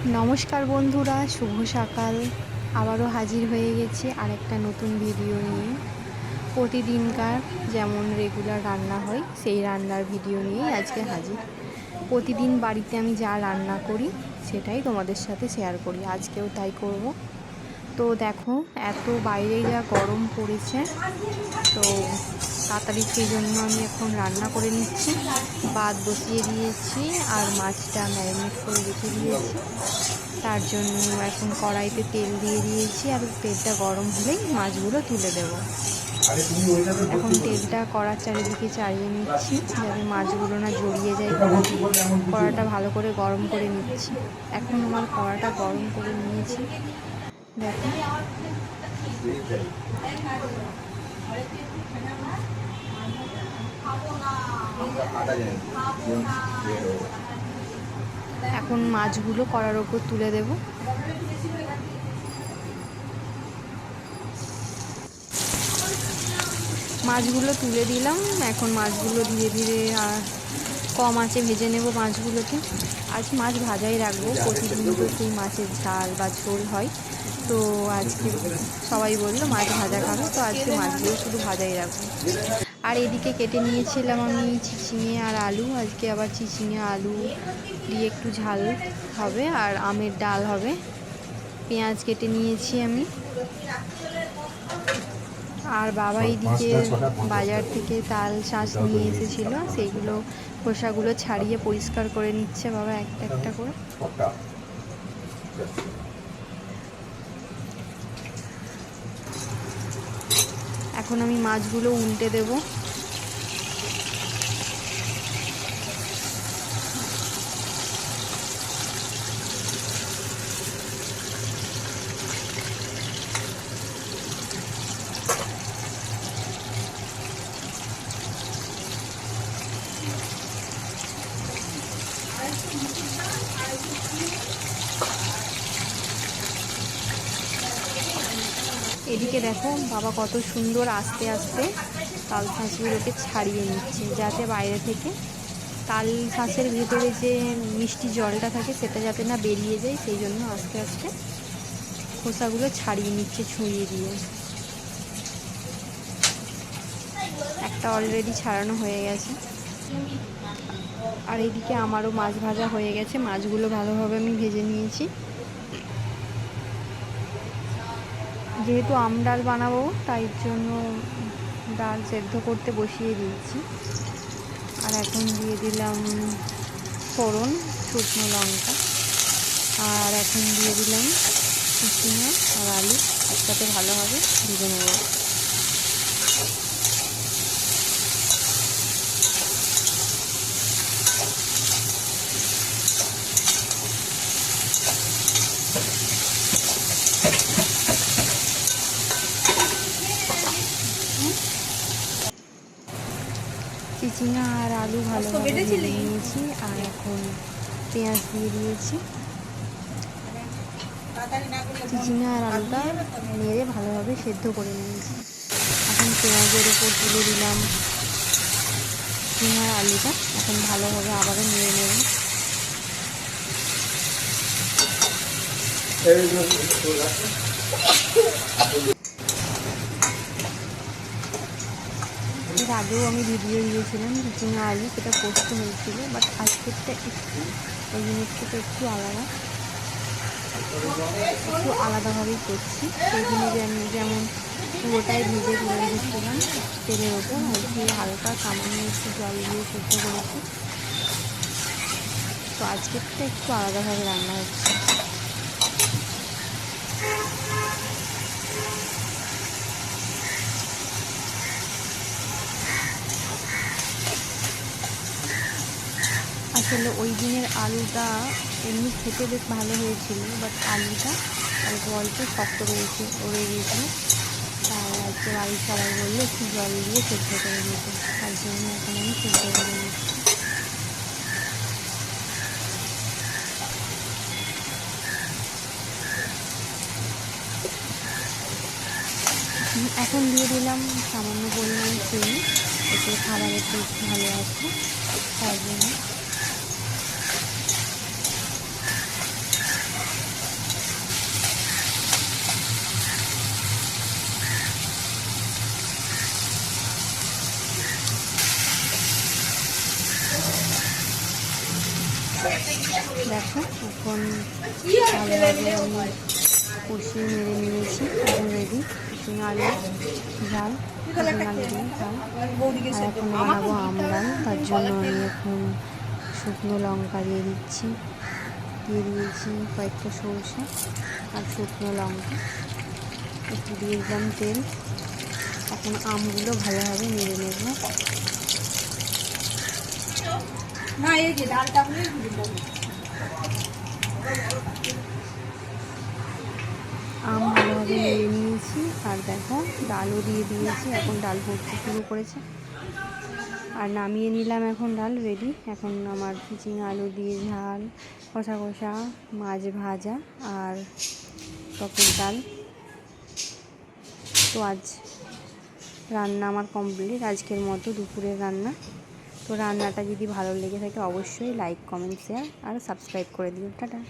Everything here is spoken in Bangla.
নমস্কার বন্ধুরা, শুভ সকাল। আবারও হাজির হয়ে গেছি আরেকটা নতুন ভিডিও নিয়ে। প্রতিদিনকার যেমন রেগুলার রান্না হয় সেই রান্নার ভিডিও নিয়েই আজকে হাজির। প্রতিদিন বাড়িতে আমি যা রান্না করি সেটাই তোমাদের সাথে শেয়ার করি, আজকেও তাই করব। তো দেখো, এত বাইরে যা গরম পড়েছে, তো তাড়াতাড়ি সেই জন্য আমি এখন রান্না করে নিচ্ছি। ভাত বসিয়ে দিয়েছি আর মাছটা ম্যারিনেট করে রেখে দিয়েছি। তার জন্য এখন কড়াইতে তেল দিয়ে দিয়েছি, আর তেলটা গরম হলেই মাছগুলো তুলে দেব। এখন তেলটা কড়ার চারিদিকে চালিয়ে নিচ্ছি যাতে মাছগুলো না জড়িয়ে যায় কড়াতে। কড়াটা ভালো করে গরম করে নিচ্ছি। এখন আমার কড়াটা গরম করে নিয়েছি, দেখো। এখন মাছগুলো কড়ার ওপর তুলে দেব। মাছগুলো তুলে দিলাম। এখন মাছগুলো ধীরে ধীরে আর কম আঁচে ভেজে নেব মাছগুলোকে। আজ মাছ ভাজাই রাখবো, প্রতিদিন তো সেই মাছের ঝাল বা ঝোল হয়, তো আজকে সবাই বললো মাছ ভাজা খাবে, তো আজকে মাছগুলো শুধু ভাজাই রাখবো। আর এদিকে কেটে নিয়েছিলাম আমি চিচিঙে আর আলু। আজকে আবার চিচিঙে আলু দিয়ে একটু ঝাল হবে আর আমের ডাল হবে। পেঁয়াজ কেটে নিয়েছি আমি। আর বাবা এইদিকে বাজার থেকে তাল শাঁস নিয়ে এসেছিল, সেইগুলো খোসাগুলো ছাড়িয়ে পরিষ্কার করে নিচ্ছে বাবা একটা একটা করে। এখন আমি মাছগুলো উল্টে দেব। এদিকে দেখো বাবা কত সুন্দর আস্তে আস্তে তাল শাঁসগুলোকে ছাড়িয়ে নিচ্ছে, যাতে বাইরে থেকে তাল শাঁসের ভেতরে যে মিষ্টি জলটা থাকে সেটা যাতে না বেরিয়ে যায়, সেই জন্য আস্তে আস্তে খোসাগুলো ছাড়িয়ে নিচ্ছে ছুঁয়ে দিয়ে। একটা অলরেডি ছাড়ানো হয়ে গেছে। আর এদিকে আমারও মাছ ভাজা হয়ে গেছে, মাছগুলো ভালোভাবে আমি ভেজে নিয়েছি। যেহেতু আম ডাল বানাবো তাই জন্য ডাল সেদ্ধ করতে বসিয়ে দিয়েছি। আর এখন দিয়ে দিলাম ফোড়ন, শুকনো লঙ্কা, আর এখন দিয়ে দিলাম চিচিঙে আর আলু একসাথে ভালোভাবে ভেজে নেব। চিচিঙা আর আলু ভালোভাবে ভেজে নিয়েছি, আর এখন পেঁয়াজ দিয়ে দিয়েছি। চিচিঙা আর আলুটা নেড়ে ভালোভাবে সেদ্ধ করে নিয়েছি। এখন পেঁয়াজের উপর তুলে দিলাম চিচিঙা আর আলুটা। এখন ভালোভাবে আবারও নেড়ে নেব। এর আগেও আমি ভিডিও দিয়েছিলাম চিচিঙা আলু, সেটা পোস্ত হয়েছিল, বাট আজকেরটা একটু ওই জিনিসটা একটু আলাদা, একটু আলাদাভাবেই করছি। সেই দিনে যেমন পুরোটাই ভেজে তুলে রেখেছিলাম তেলের ওপর, আজকে হালকা সামান্য একটু জল দিয়ে সেদ্ধ করেছি, তো আজকেরটা একটু আলাদাভাবে রান্না হচ্ছে। আসলে ওই দিনের আলুটা এমনি খেতে বেশ ভালো হয়েছিল, বাট আলুটা অল্প অল্প শক্ত রয়ে গিয়েছিল, তাই আজকে বাড়ির সবাই বললো একটু জল দিয়ে সেদ্ধ করে দিতে, তার জন্য এখন আমি সেদ্ধ করে নিচ্ছি। এখন দিয়ে দিলাম সামান্য পরিমাণ চিনি, এতে খাবারের টেস্ট ভালো আসবে, তার জন্য। দেখো এখন ভালোভাবে আমি কষিয়ে নেড়ে নিয়েছি। এখন রেডি চিচিঙ্গা আলু ঝাল, চিচিঙ্গা আলু দিয়ে ঝাল। আর এখন বানাবো আম ডাল, তার জন্য আমি এখন শুকনো লঙ্কা দিয়ে দিচ্ছি, দিয়ে দিয়েছি কয়েকটা সরষে আর শুকনো লঙ্কা, একটু দিয়ে দিলাম তেল। এখন আমগুলো ভালোভাবে নেড়ে নেব। আম ভালোভাবে নেড়ে নিয়েছি আর দেখো ডালও দিয়ে দিয়েছি। এখন ডাল ফুটতে শুরু করেছে আর নামিয়ে নিলাম। এখন ডাল রেডি। এখন আমার চিচিঙ্গা আলু দিয়ে ঝাল, কষা কষা, মাছ ভাজা আর টকের ডাল। তো আজ রান্না আমার কমপ্লিট, আজকের মতো দুপুরের রান্না। তো রান্নাটা যদি ভালো লেগে থাকে অবশ্যই লাইক, কমেন্ট, শেয়ার আর সাবস্ক্রাইব করে দিও। টাটা।